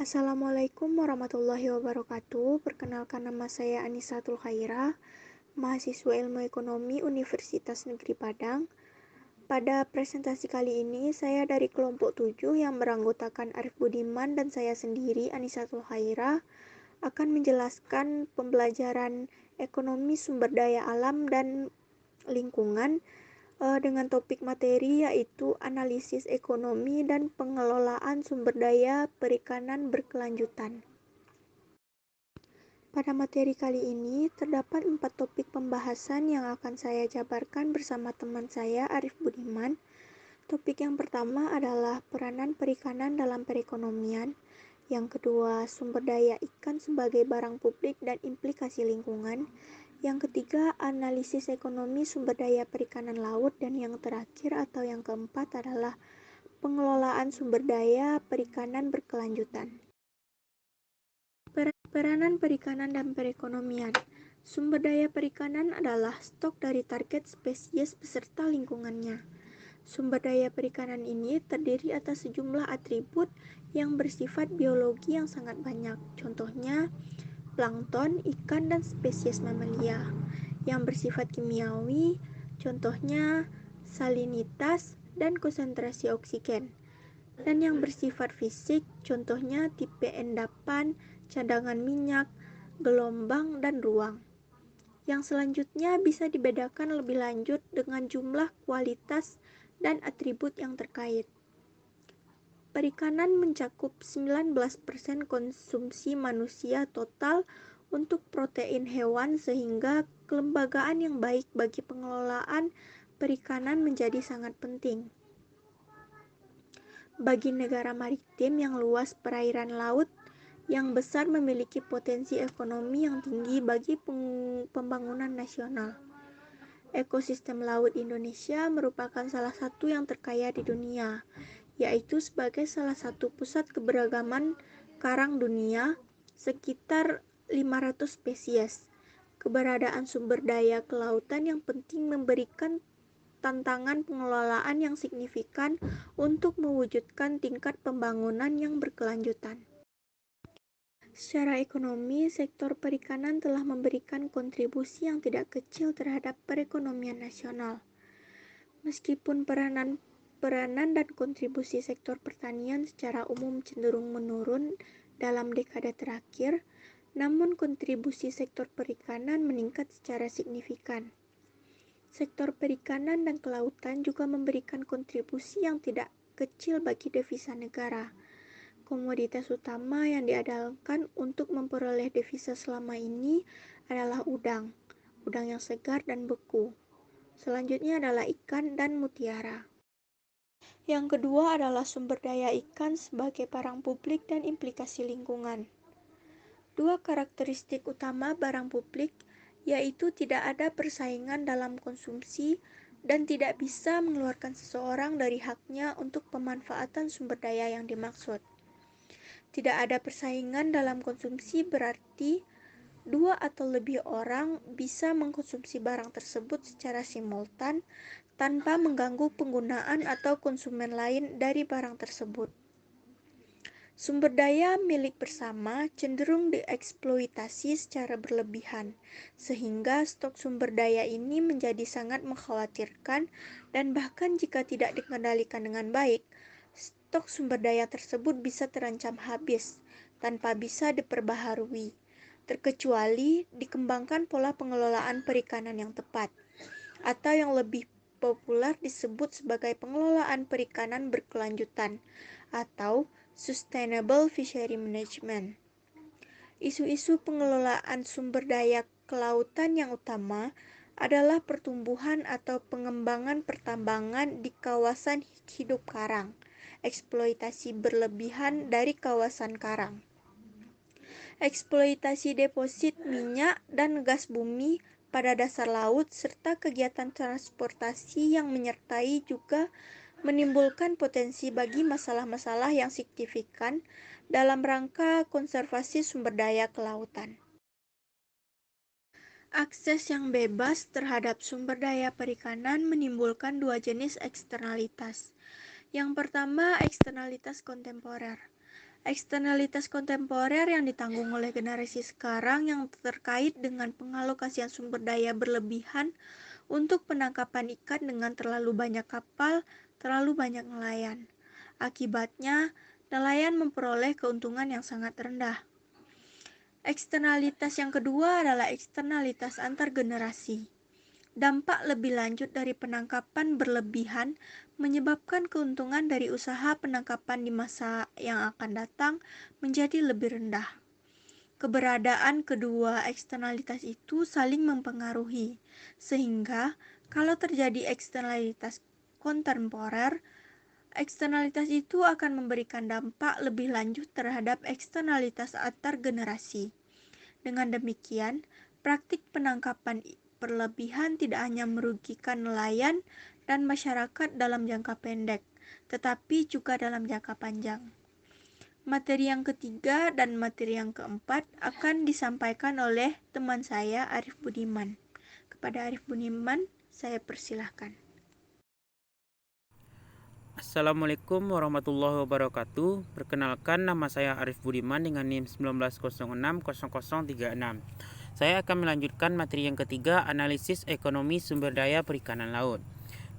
Assalamualaikum warahmatullahi wabarakatuh. Perkenalkan, nama saya Anisatul Khairah, mahasiswa Ilmu Ekonomi Universitas Negeri Padang. Pada presentasi kali ini, saya dari kelompok 7 yang beranggotakan Arif Budiman dan saya sendiri, Anisatul Khairah, akan menjelaskan pembelajaran ekonomi sumber daya alam dan lingkungan dengan topik materi yaitu analisis ekonomi dan pengelolaan sumber daya perikanan berkelanjutan. Pada materi kali ini, terdapat 4 topik pembahasan yang akan saya jabarkan bersama teman saya, Arif Budiman. Topik yang pertama adalah peranan perikanan dalam perekonomian. Yang kedua, sumber daya ikan sebagai barang publik dan implikasi lingkungan. Yang ketiga, analisis ekonomi sumber daya perikanan laut. Dan yang terakhir atau yang keempat adalah pengelolaan sumber daya perikanan berkelanjutan. Peranan perikanan dan perekonomian. Sumber daya perikanan adalah stok dari target spesies beserta lingkungannya. Sumber daya perikanan ini terdiri atas sejumlah atribut yang bersifat biologi yang sangat banyak. Contohnya, plankton, ikan, dan spesies mamalia. Yang bersifat kimiawi, contohnya salinitas dan konsentrasi oksigen. Dan yang bersifat fisik, contohnya tipe endapan, cadangan minyak, gelombang, dan ruang. Yang selanjutnya bisa dibedakan lebih lanjut dengan jumlah, kualitas, dan atribut yang terkait. Perikanan mencakup 19% konsumsi manusia total untuk protein hewan, sehingga kelembagaan yang baik bagi pengelolaan perikanan menjadi sangat penting. Bagi negara maritim yang luas perairan laut yang besar memiliki potensi ekonomi yang tinggi bagi pembangunan nasional. Ekosistem laut Indonesia merupakan salah satu yang terkaya di dunia, yaitu sebagai salah satu pusat keberagaman karang dunia, sekitar 500 spesies. Keberadaan sumber daya kelautan yang penting memberikan tantangan pengelolaan yang signifikan untuk mewujudkan tingkat pembangunan yang berkelanjutan. Secara ekonomi, sektor perikanan telah memberikan kontribusi yang tidak kecil terhadap perekonomian nasional. Meskipun peranan dan kontribusi sektor pertanian secara umum cenderung menurun dalam dekade terakhir, namun kontribusi sektor perikanan meningkat secara signifikan. Sektor perikanan dan kelautan juga memberikan kontribusi yang tidak kecil bagi devisa negara. Komoditas utama yang diandalkan untuk memperoleh devisa selama ini adalah udang yang segar dan beku. Selanjutnya adalah ikan dan mutiara. Yang kedua adalah sumber daya ikan sebagai barang publik dan implikasi lingkungan. Dua karakteristik utama barang publik yaitu tidak ada persaingan dalam konsumsi dan tidak bisa mengeluarkan seseorang dari haknya untuk pemanfaatan sumber daya yang dimaksud. Tidak ada persaingan dalam konsumsi berarti dua atau lebih orang bisa mengkonsumsi barang tersebut secara simultan tanpa mengganggu penggunaan atau konsumen lain dari barang tersebut. Sumber daya milik bersama cenderung dieksploitasi secara berlebihan, sehingga stok sumber daya ini menjadi sangat mengkhawatirkan dan bahkan jika tidak dikendalikan dengan baik, stok sumber daya tersebut bisa terancam habis tanpa bisa diperbaharui, terkecuali dikembangkan pola pengelolaan perikanan yang tepat, atau yang lebih populer disebut sebagai pengelolaan perikanan berkelanjutan atau Sustainable Fishery Management. Isu-isu pengelolaan sumber daya kelautan yang utama adalah pertumbuhan atau pengembangan pertambangan di kawasan hidup karang, eksploitasi berlebihan dari kawasan karang, eksploitasi deposit minyak dan gas bumi pada dasar laut, serta kegiatan transportasi yang menyertai juga menimbulkan potensi bagi masalah-masalah yang signifikan dalam rangka konservasi sumber daya kelautan. Akses yang bebas terhadap sumber daya perikanan menimbulkan dua jenis eksternalitas. Yang pertama, eksternalitas kontemporer. Eksternalitas kontemporer yang ditanggung oleh generasi sekarang yang terkait dengan pengalokasian sumber daya berlebihan untuk penangkapan ikan dengan terlalu banyak kapal, terlalu banyak nelayan. Akibatnya, nelayan memperoleh keuntungan yang sangat rendah. Eksternalitas yang kedua adalah eksternalitas antar generasi. Dampak lebih lanjut dari penangkapan berlebihan menyebabkan keuntungan dari usaha penangkapan di masa yang akan datang menjadi lebih rendah. Keberadaan kedua eksternalitas itu saling mempengaruhi, sehingga kalau terjadi eksternalitas kontemporer, eksternalitas itu akan memberikan dampak lebih lanjut terhadap eksternalitas antar generasi. Dengan demikian, praktik penangkapan berlebihan tidak hanya merugikan nelayan dan masyarakat dalam jangka pendek, tetapi juga dalam jangka panjang. Materi yang ketiga dan materi yang keempat akan disampaikan oleh teman saya, Arif Budiman. Kepada Arif Budiman, saya persilahkan. Assalamualaikum warahmatullahi wabarakatuh. Perkenalkan, nama saya Arif Budiman dengan NIM 19060036. Saya akan melanjutkan materi yang ketiga, analisis ekonomi sumber daya perikanan laut.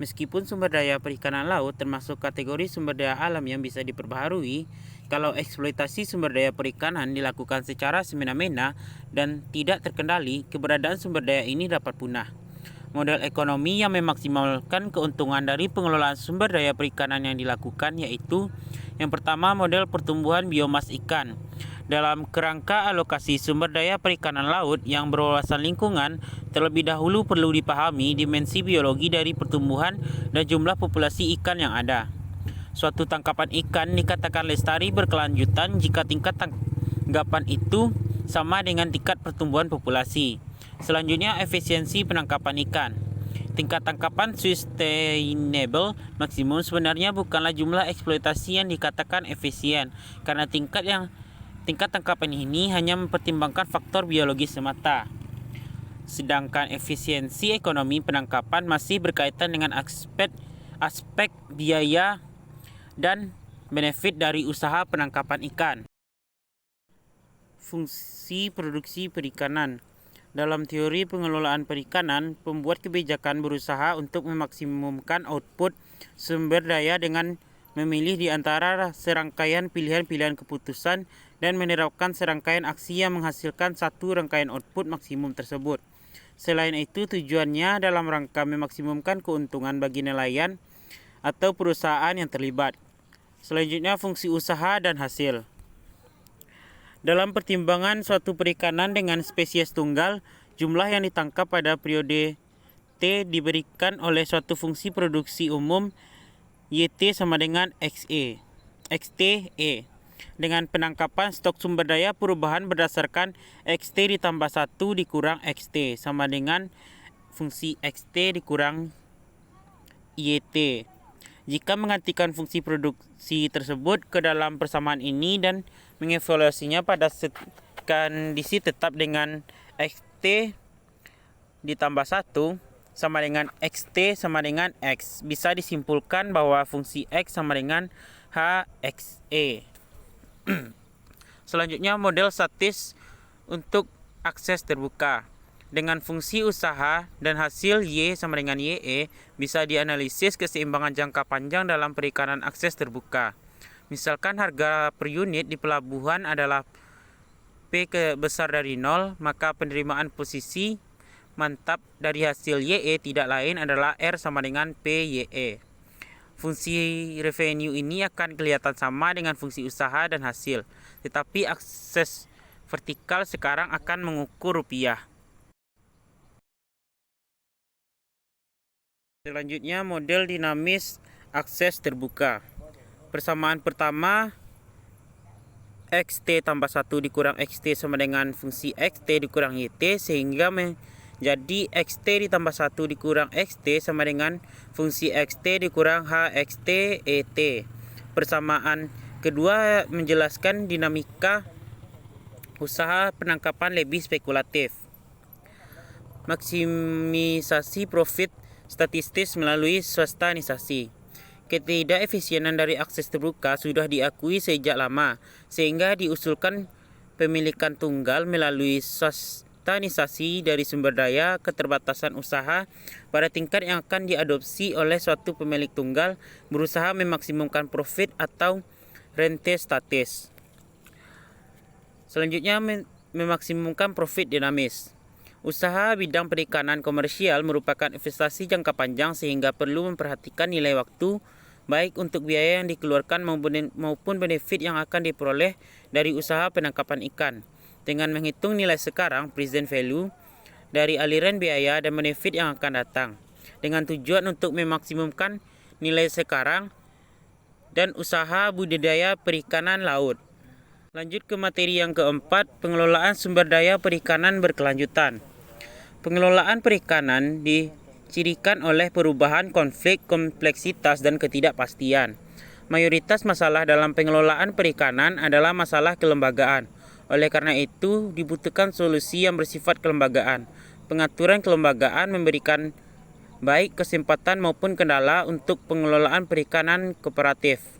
Meskipun sumber daya perikanan laut termasuk kategori sumber daya alam yang bisa diperbaharui, kalau eksploitasi sumber daya perikanan dilakukan secara semena-mena dan tidak terkendali, keberadaan sumber daya ini dapat punah. Model ekonomi yang memaksimalkan keuntungan dari pengelolaan sumber daya perikanan yang dilakukan yaitu yang pertama, model pertumbuhan biomas ikan. Dalam kerangka alokasi sumber daya perikanan laut yang berwawasan lingkungan, terlebih dahulu perlu dipahami dimensi biologi dari pertumbuhan dan jumlah populasi ikan yang ada. Suatu tangkapan ikan dikatakan lestari berkelanjutan jika tingkat tangkapan itu sama dengan tingkat pertumbuhan populasi. Selanjutnya, efisiensi penangkapan ikan. Tingkat tangkapan sustainable maksimum sebenarnya bukanlah jumlah eksploitasi yang dikatakan efisien, karena tingkat tangkapan ini hanya mempertimbangkan faktor biologis semata. Sedangkan efisiensi ekonomi penangkapan masih berkaitan dengan aspek biaya dan benefit dari usaha penangkapan ikan. Fungsi produksi perikanan. Dalam teori pengelolaan perikanan, pembuat kebijakan berusaha untuk memaksimumkan output sumber daya dengan memilih di antara serangkaian pilihan-pilihan keputusan dan menerapkan serangkaian aksi yang menghasilkan satu rangkaian output maksimum tersebut. Selain itu, tujuannya dalam rangka memaksimumkan keuntungan bagi nelayan atau perusahaan yang terlibat. Selanjutnya, fungsi usaha dan hasil. Dalam pertimbangan suatu perikanan dengan spesies tunggal, jumlah yang ditangkap pada periode T diberikan oleh suatu fungsi produksi umum YT sama dengan XTE. Dengan penangkapan stok sumber daya perubahan berdasarkan XT ditambah 1 dikurang XT sama dengan fungsi XT dikurang YT. Jika menggantikan fungsi produksi tersebut ke dalam persamaan ini dan mengevaluasinya pada kondisi tetap dengan XT ditambah 1 sama dengan XT sama dengan X, bisa disimpulkan bahwa fungsi X sama dengan HXE. Selanjutnya, model statis untuk akses terbuka. Dengan fungsi usaha dan hasil Y sama dengan YE, bisa dianalisis keseimbangan jangka panjang dalam perikanan akses terbuka. Misalkan harga per unit di pelabuhan adalah P besar dari 0, maka penerimaan posisi mantap dari hasil YE tidak lain adalah R sama dengan PYE. Fungsi revenue ini akan kelihatan sama dengan fungsi usaha dan hasil, tetapi akses vertikal sekarang akan mengukur rupiah. Selanjutnya, model dinamis akses terbuka. Persamaan pertama, XT tambah 1 dikurang XT sama dengan fungsi XT dikurang YT, sehingga menjadi XT ditambah 1 dikurang XT sama dengan fungsi XT dikurang HXT ET. Persamaan kedua menjelaskan dinamika usaha penangkapan lebih spekulatif. Maksimisasi profit statistis melalui swastanisasi. Ketidakefisienan dari akses terbuka sudah diakui sejak lama, sehingga diusulkan pemilikan tunggal melalui sustanisasi dari sumber daya, keterbatasan usaha pada tingkat yang akan diadopsi oleh suatu pemilik tunggal berusaha memaksimumkan profit atau rente statis. Selanjutnya, memaksimumkan profit dinamis. Usaha bidang perikanan komersial merupakan investasi jangka panjang sehingga perlu memperhatikan nilai waktu, baik untuk biaya yang dikeluarkan maupun benefit yang akan diperoleh dari usaha penangkapan ikan. Dengan menghitung nilai sekarang, present value, dari aliran biaya dan benefit yang akan datang. Dengan tujuan untuk memaksimumkan nilai sekarang dan usaha budidaya perikanan laut. Lanjut ke materi yang keempat, pengelolaan sumber daya perikanan berkelanjutan. Pengelolaan perikanan dicirikan oleh perubahan konflik, kompleksitas, dan ketidakpastian. Mayoritas masalah dalam pengelolaan perikanan adalah masalah kelembagaan. Oleh karena itu, dibutuhkan solusi yang bersifat kelembagaan. Pengaturan kelembagaan memberikan baik kesempatan maupun kendala untuk pengelolaan perikanan kooperatif.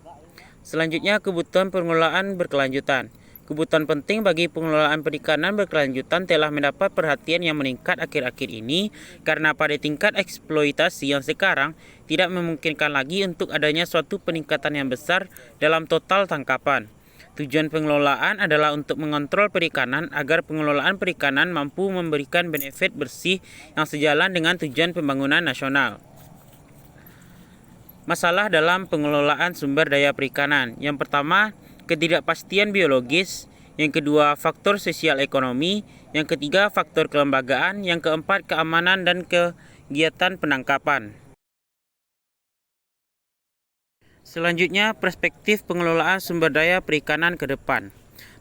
Selanjutnya, kebutuhan pengelolaan berkelanjutan. Kebutuhan penting bagi pengelolaan perikanan berkelanjutan telah mendapat perhatian yang meningkat akhir-akhir ini karena pada tingkat eksploitasi yang sekarang tidak memungkinkan lagi untuk adanya suatu peningkatan yang besar dalam total tangkapan. Tujuan pengelolaan adalah untuk mengontrol perikanan agar pengelolaan perikanan mampu memberikan benefit bersih yang sejalan dengan tujuan pembangunan nasional. Masalah dalam pengelolaan sumber daya perikanan. Yang pertama, ketidakpastian biologis. Yang kedua, faktor sosial ekonomi. Yang ketiga, faktor kelembagaan. Yang keempat, keamanan dan kegiatan penangkapan. Selanjutnya, perspektif pengelolaan sumber daya perikanan ke depan.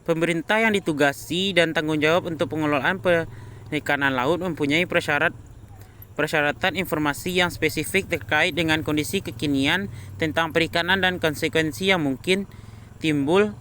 Pemerintah yang ditugasi dan tanggung jawab untuk pengelolaan perikanan laut mempunyai persyaratan informasi yang spesifik terkait dengan kondisi kekinian tentang perikanan dan konsekuensi yang mungkin timbul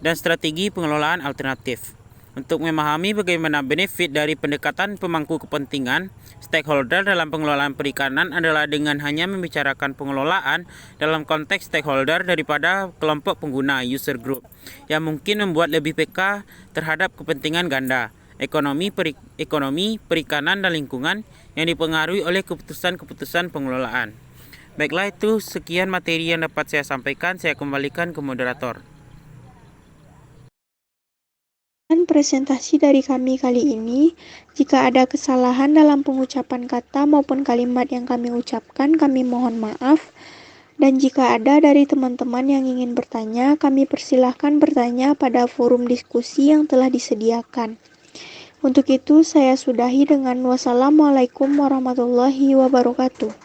dan strategi pengelolaan alternatif. Untuk memahami bagaimana benefit dari pendekatan pemangku kepentingan stakeholder dalam pengelolaan perikanan adalah dengan hanya membicarakan pengelolaan dalam konteks stakeholder daripada kelompok pengguna user group yang mungkin membuat lebih peka terhadap kepentingan ganda ekonomi, perikanan, dan lingkungan yang dipengaruhi oleh keputusan-keputusan pengelolaan. Baiklah, itu sekian materi yang dapat saya sampaikan. Saya kembalikan ke moderator. Dan presentasi dari kami kali ini, jika ada kesalahan dalam pengucapan kata maupun kalimat yang kami ucapkan, kami mohon maaf. Dan jika ada dari teman-teman yang ingin bertanya, kami persilahkan bertanya pada forum diskusi yang telah disediakan. Untuk itu, saya sudahi dengan wassalamualaikum warahmatullahi wabarakatuh.